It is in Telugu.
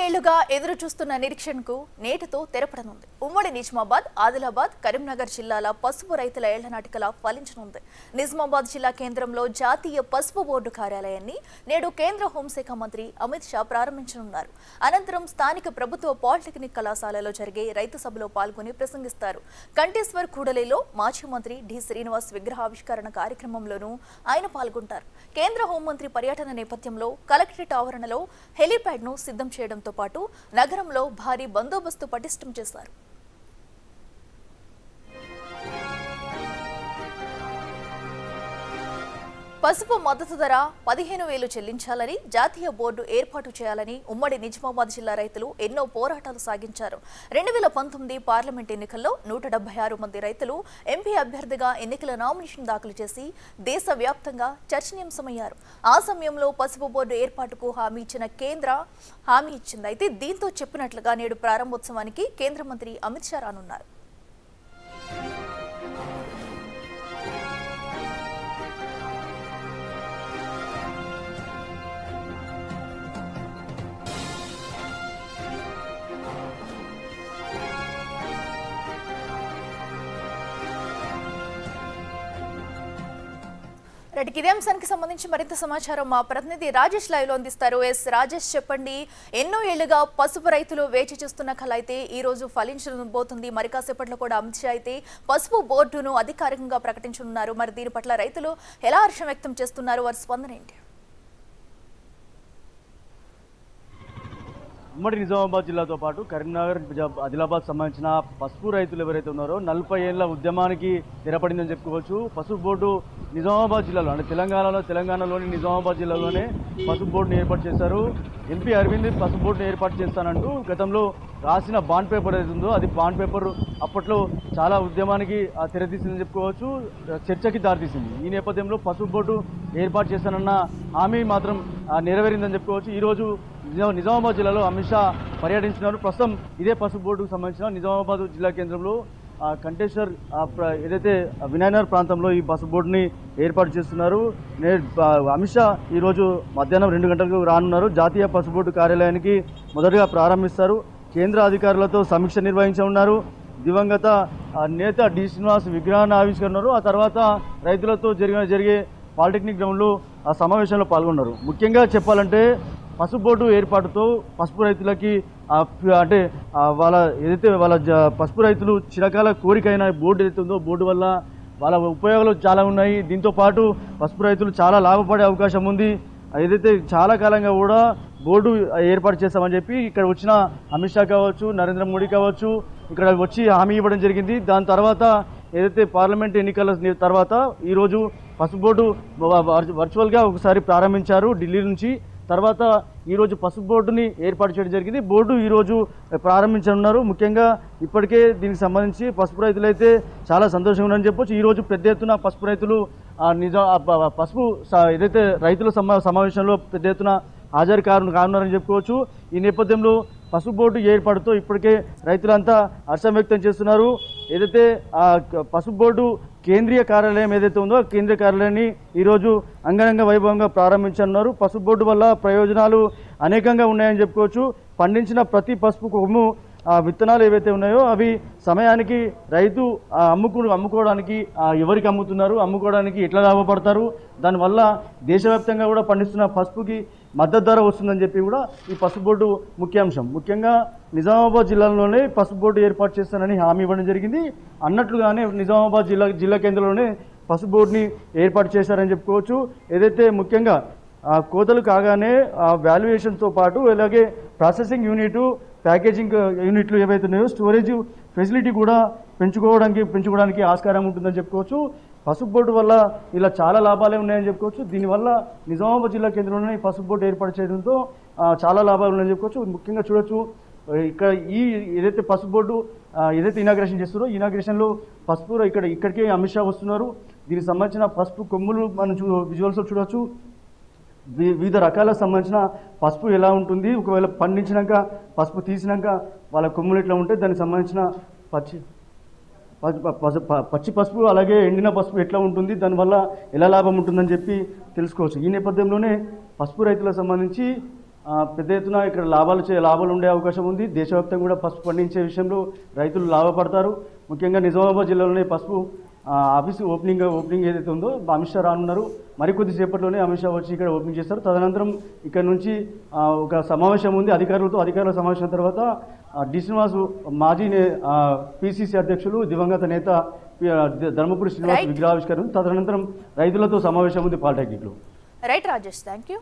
ఏళ్లుగా ఎదురు చూస్తున్న నిరీక్షణకు నేటితో తెరపడనుంది. ఉమ్మడి నిజామాబాద్, ఆదిలాబాద్, కరీంనగర్ జిల్లాల పసుపు రైతుల ఏళ్ల నాటికలా ఫలించనుంది. నిజామాబాద్ జిల్లా కేంద్రంలో జాతీయ పసుపు బోర్డు కార్యాలయాన్ని నేడు కేంద్ర హోంశాఖ మంత్రి అమిత్ షా ప్రారంభించనున్నారు. అనంతరం స్థానిక ప్రభుత్వ పాలిటెక్నిక్ కళాశాలలో జరిగే రైతు సభలో పాల్గొని ప్రసంగిస్తారు. కంటేశ్వర్ కూడలిలో మాజీ మంత్రి డి శ్రీనివాస్ విగ్రహావిష్కరణ కార్యక్రమంలోనూ ఆయన పాల్గొంటారు. కేంద్ర హోంమంత్రి పర్యటన నేపథ్యంలో కలెక్టరేట్ ఆవరణలో హెలీప్యాడ్ ను సిద్ధం చేయడంతో పాటు నగరంలో భారీ బందోబస్తు పటిష్టం చేశారు. పసుపు మద్దతు ధర 15,000 చెల్లించాలని జాతీయ బోర్డు ఏర్పాటు చేయాలని ఉమ్మడి నిజామాబాద్ జిల్లా రైతులు ఎన్నో పోరాటాలు సాగించారు. 2019 పార్లమెంట్ ఎన్నికల్లో 176 మంది రైతులు ఎంపీ అభ్యర్థిగా ఎన్నికల నామినేషన్ దాఖలు చేసి దేశవ్యాప్తంగా చర్చనీయాంశమయ్యారు. ఆ సమయంలో పసుపు బోర్డు ఏర్పాటుకు హామీ ఇచ్చిన కేంద్ర హామీ ఇచ్చింది. అయితే దీంతో చెప్పినట్లుగా నేడు ప్రారంభోత్సవానికి కేంద్ర మంత్రి అమిత్ షా రానున్నారు. ఇదే అంశానికి సంబంధించి మరింత సమాచారం మా ప్రతినిధి రాజేష్ లైవ్ లో అందిస్తారు. రాజేష్, చెప్పండి, ఎన్నో ఏళ్లుగా పసుపు రైతులు వేచి చూస్తున్న కళ అయితే ఈ రోజు ఫలించబోతుంది. మరి కాసేపట్లో కూడా అమిత్ షా అయితే పసుపు బోర్డును అధికారికంగా ప్రకటించనున్నారు. మరి దీని పట్ల రైతులు ఎలా హర్షం వ్యక్తం చేస్తున్నారు? వారి స్పందన ఏంటి? ఉమ్మడి నిజామాబాద్ జిల్లాతో పాటు కరీంనగర్, ఆదిలాబాద్ సంబంధించిన పసుపు రైతులు ఎవరైతే ఉన్నారో 40 ఏళ్ల ఉద్యమానికి తెరపడిందని చెప్పుకోవచ్చు. పసుపు బోర్డు నిజామాబాద్ జిల్లాలో అంటే తెలంగాణలోని నిజామాబాద్ జిల్లాలోనే పసుపు బోర్డుని ఏర్పాటు చేశారు. ఎంపీ అరవింద్ పసుపు బోర్డుని ఏర్పాటు చేస్తానంటూ గతంలో రాసిన బాండ్ పేపర్ ఏదైతే ఉందో అది బాండ్ పేపర్ అప్పట్లో చాలా ఉద్యమానికి తెరతీసిందని చెప్పుకోవచ్చు, చర్చకి దారితీసింది. ఈ నేపథ్యంలో పసుపు బోర్డు ఏర్పాటు చేస్తానన్న హామీ మాత్రం నెరవేరిందని చెప్పుకోవచ్చు. ఈరోజు నిజామాబాద్ జిల్లాలో అమిత్ షా పర్యటించినారు. ప్రస్తుతం ఇదే పసుపు బోర్డుకు సంబంధించిన నిజామాబాద్ జిల్లా కేంద్రంలో కంటేశ్వర్ ఏదైతే వినాయనగర్ ప్రాంతంలో ఈ పసుపు బోర్డుని ఏర్పాటు చేస్తున్నారు. అమిత్ షా ఈరోజు మధ్యాహ్నం 2 గంటలకు రానున్నారు. జాతీయ పసుపు బోర్డు కార్యాలయానికి మొదటగా ప్రారంభిస్తారు. కేంద్ర అధికారులతో సమీక్ష నిర్వహించనున్నారు. దివంగత నేత డి శ్రీనివాస్ విగ్రహాన్ని ఆవిష్కరణరు. ఆ తర్వాత రైతులతో జరిగే పాలిటెక్నిక్ గ్రౌండ్లో ఆ సమావేశంలో పాల్గొన్నారు. ముఖ్యంగా చెప్పాలంటే పసుపు బోర్డు ఏర్పాటుతో పసుపు రైతులకి అంటే వాళ్ళ పసుపు రైతులు చిరకాల కోరికైన బోర్డు ఏదైతే ఉందో బోర్డు వల్ల వాళ్ళ ఉపయోగాలు చాలా ఉన్నాయి. దీంతో పాటు పసుపు రైతులు చాలా లాభపడే అవకాశం ఉంది. ఏదైతే చాలా కాలంగా కూడా బోర్డు ఏర్పాటు చేస్తామని చెప్పి ఇక్కడ వచ్చిన అమిత్ షా కావచ్చు, నరేంద్ర మోడీ కావచ్చు, ఇక్కడ వచ్చి హామీ ఇవ్వడం జరిగింది. దాని తర్వాత ఏదైతే పార్లమెంట్ ఎన్నికల తర్వాత ఈరోజు పసుపు బోర్డు వర్చువల్గా ఒకసారి ప్రారంభించారు ఢిల్లీ నుంచి. తర్వాత ఈరోజు పసుపు బోర్డుని ఏర్పాటు చేయడం జరిగింది. బోర్డు ఈరోజు ప్రారంభించనున్నారు. ముఖ్యంగా ఇప్పటికే దీనికి సంబంధించి పసుపు రైతులు అయితే చాలా సంతోషంగా ఉన్నారని చెప్పొచ్చు. ఈరోజు పెద్ద ఎత్తున పసుపు రైతులు పసుపు ఏదైతే రైతుల సమావేశంలో పెద్ద ఎత్తున హాజరు కానున్నారని చెప్పుకోవచ్చు. ఈ నేపథ్యంలో పసుపు బోర్డు ఏర్పాటుతో ఇప్పటికే రైతులంతా హర్షం వ్యక్తం చేస్తున్నారు. ఏదైతే పసుపు బోర్డు కేంద్రీయ కార్యాలయం ఏదైతే ఉందో కేంద్రీయ కార్యాలయాన్ని ఈరోజు అంగరంగ వైభవంగా ప్రారంభించనున్నారు. పసుపు బోర్డు వల్ల ప్రయోజనాలు అనేకంగా ఉన్నాయని చెప్పుకోవచ్చు. పండించిన ప్రతి పసుపు కొమ్ము విత్తనాలు ఏవైతే ఉన్నాయో అవి సమయానికి రైతు అమ్ముకోవడానికి ఎవరికి అమ్ముతున్నారు, అమ్ముకోవడానికి ఎట్లా లాభపడతారు, దానివల్ల దేశవ్యాప్తంగా కూడా పండిస్తున్న పసుపుకి మద్దతు ధర వస్తుందని చెప్పి కూడా ఈ పసుపు బోర్డు ముఖ్యాంశం. ముఖ్యంగా నిజామాబాద్ జిల్లాలోనే పసుపు బోర్డు ఏర్పాటు చేస్తానని హామీ ఇవ్వడం జరిగింది. అన్నట్లుగానే నిజామాబాద్ జిల్లా కేంద్రంలోనే పసుపు బోర్డుని ఏర్పాటు చేశారని చెప్పుకోవచ్చు. ఏదైతే ముఖ్యంగా కోతలు కాగానే వాల్యుయేషన్తో పాటు అలాగే ప్రాసెసింగ్ యూనిట్, ప్యాకేజింగ్ యూనిట్లు ఏవైతే ఉన్నాయో స్టోరేజ్ ఫెసిలిటీ కూడా పెంచుకోవడానికి ఆస్కారం ఉంటుందని చెప్పుకోవచ్చు. పసుపు బోర్డు వల్ల ఇలా చాలా లాభాలే ఉన్నాయని చెప్పుకోవచ్చు. దీనివల్ల నిజామాబాద్ జిల్లా కేంద్రంలోనే పసుపు బోర్డు ఏర్పాటు చేయడంతో చాలా లాభాలు ఉన్నాయని చెప్పుకోవచ్చు. ముఖ్యంగా చూడొచ్చు, ఇక్కడ ఏదైతే పసుపు బోర్డు ఏదైతే ఇనాగ్రేషన్ చేస్తారో ఇనాగ్రేషన్లో పసుపు ఇక్కడికే అమిత్ షా వస్తున్నారు. దీనికి సంబంధించిన పసుపు కొమ్ములు మనం విజువల్స్లో చూడవచ్చు. వివిధ రకాలకు సంబంధించిన పసుపు ఎలా ఉంటుంది, ఒకవేళ పండించినాక పసుపు తీసినాక వాళ్ళ కొమ్ములు ఎట్లా ఉంటాయి, దానికి సంబంధించిన పచ్చి పసుపు అలాగే ఎండిన పసుపు ఎట్లా ఉంటుంది, దానివల్ల ఎలా లాభం ఉంటుందని చెప్పి తెలుసుకోవచ్చు. ఈ నేపథ్యంలోనే పసుపు రైతులకు సంబంధించి పెద్ద ఎత్తున ఇక్కడ లాభాలు ఉండే అవకాశం ఉంది. దేశవ్యాప్తంగా కూడా పసుపు పండించే విషయంలో రైతులు లాభపడతారు. ముఖ్యంగా నిజామాబాద్ జిల్లాలోనే పసుపు ఆఫీసు ఓపెనింగ్ ఏదైతే ఉందో అమిత్ షా రానున్నారు. మరికొద్ది సేపట్లోనే అమిత్ షా వచ్చి ఇక్కడ ఓపెనింగ్ చేస్తారు. తదనంతరం ఇక్కడ నుంచి ఒక సమావేశం ఉంది అధికారుల సమావేశం తర్వాత డి శ్రీనివాస్ మాజీ పిసిసి అధ్యక్షులు దివంగత నేత ధర్మపురి శ్రీనివాస్ విగ్రహావిష్కరణ, తదనంతరం రైతులతో సమావేశం ఉంది పాలిటెక్నిక్లో. Right Rajesh, thank you.